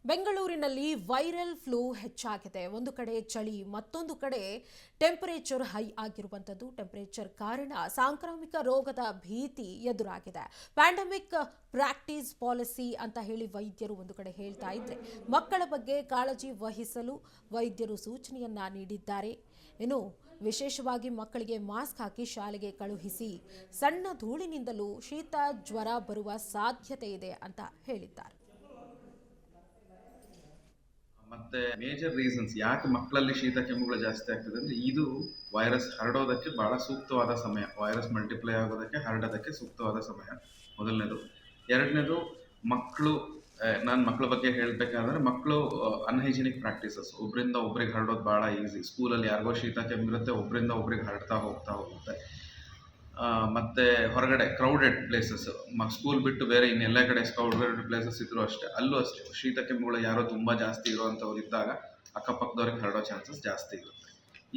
ಬೆಂಗಳೂರಿನಲ್ಲಿ viral flu ಹೆಚ್ಚಾಗಿದೆ. ಒಂದು ಕಡೆ ಚಳಿ, ಮತ್ತೊಂದು ಕಡೆ ಟೆಂಪರೇಚರ್ ಹೈ ಆಗಿರುವಂಥದ್ದು. ಟೆಂಪರೇಚರ್ ಕಾರಣ ಸಾಂಕ್ರಾಮಿಕ ರೋಗದ ಭೀತಿ ಎದುರಾಗಿದೆ. ಪ್ಯಾಂಡಮಿಕ್ ಪ್ರಾಕ್ಟೀಸ್ ಪಾಲಿಸಿ ಅಂತ ಹೇಳಿ ವೈದ್ಯರು ಒಂದು ಕಡೆ ಹೇಳ್ತಾ ಇದ್ರೆ, ಮಕ್ಕಳ ಬಗ್ಗೆ ಕಾಳಜಿ ವಹಿಸಲು ವೈದ್ಯರು ಸೂಚನೆಯನ್ನ ನೀಡಿದ್ದಾರೆ. ಇನ್ನು ವಿಶೇಷವಾಗಿ ಮಕ್ಕಳಿಗೆ ಮಾಸ್ಕ್ ಹಾಕಿ ಶಾಲೆಗೆ ಕಳುಹಿಸಿ. ಸಣ್ಣ ಧೂಳಿನಿಂದಲೂ ಶೀತ ಜ್ವರ ಬರುವ ಸಾಧ್ಯತೆ ಇದೆ ಅಂತ ಹೇಳಿದ್ದಾರೆ. ಮತ್ತೆ ಮೇಜರ್ ರೀಸನ್ಸ್ ಯಾಕೆ ಮಕ್ಕಳಲ್ಲಿ ಶೀತ ಕೆಮ್ಮುಗಳು ಜಾಸ್ತಿ ಆಗ್ತದೆ ಅಂದ್ರೆ, ಇದು ವೈರಸ್ ಹರಡೋದಕ್ಕೆ ಬಹಳ ಸೂಕ್ತವಾದ ಸಮಯ. ವೈರಸ್ ಮಲ್ಟಿಪ್ಲೈ ಆಗೋದಕ್ಕೆ, ಹರಡೋದಕ್ಕೆ ಸೂಕ್ತವಾದ ಸಮಯ ಮೊದಲನೇದು. ಎರಡನೇದು, ನಾನು ಮಕ್ಕಳ ಬಗ್ಗೆ ಹೇಳಬೇಕಾದ್ರೆ, ಮಕ್ಕಳು ಅನ್ಹೈಜಿನಿಕ್ ಪ್ರಾಕ್ಟೀಸಸ್, ಒಬ್ಬರಿಂದ ಒಬ್ರಿಗೆ ಹರಡೋದು ಭಾಳ ಈಸಿ. ಸ್ಕೂಲಲ್ಲಿ ಯಾರಿಗೋ ಶೀತ ಕೆಮ್ಮಿರುತ್ತೆ, ಒಬ್ಬರಿಂದ ಒಬ್ರಿಗೆ ಹರಡ್ತಾ ಹೋಗುತ್ತೆ. ಮತ್ತೆ ಹೊರಗಡೆ ಕ್ರೌಡೆಡ್ ಪ್ಲೇಸಸ್, ಸ್ಕೂಲ್ ಬಿಟ್ಟು ಬೇರೆ ಇನ್ನೆಲ್ಲ ಕಡೆ ಕ್ರೌಡೆಡ್ ಪ್ಲೇಸಸ್ ಇದ್ರು ಅಲ್ಲೂ ಅಷ್ಟೇ ಶೀತ ಕೆಮ್ಮುಗಳು ಯಾರೋ ತುಂಬಾ ಜಾಸ್ತಿ ಇರುವಂಥವ್ರು ಇದ್ದಾಗ ಅಕ್ಕಪಕ್ಕದವ್ರಿಗೆ ಹರಡೋ ಚಾನ್ಸಸ್ ಜಾಸ್ತಿ ಇರುತ್ತೆ.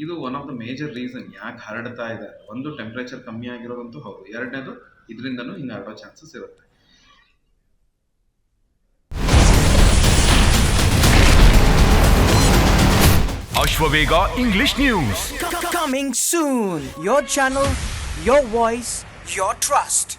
ಇದು one of the major reason ಯಾಕೆ ಹರಡ್ತಾ ಇದೆ. ಒಂದು, ಟೆಂಪರೇಚರ್ ಕಮ್ಮಿ ಆಗಿರೋದಂತೂ ಹೌದು. ಎರಡನೇದು, ಇದರಿಂದನೂ ಹಿಂಗೆ ಹರಡೋ ಚಾನ್ಸಸ್ ಇರುತ್ತೆ. Ashwavega English News. Coming soon. Your channel, your voice, your trust.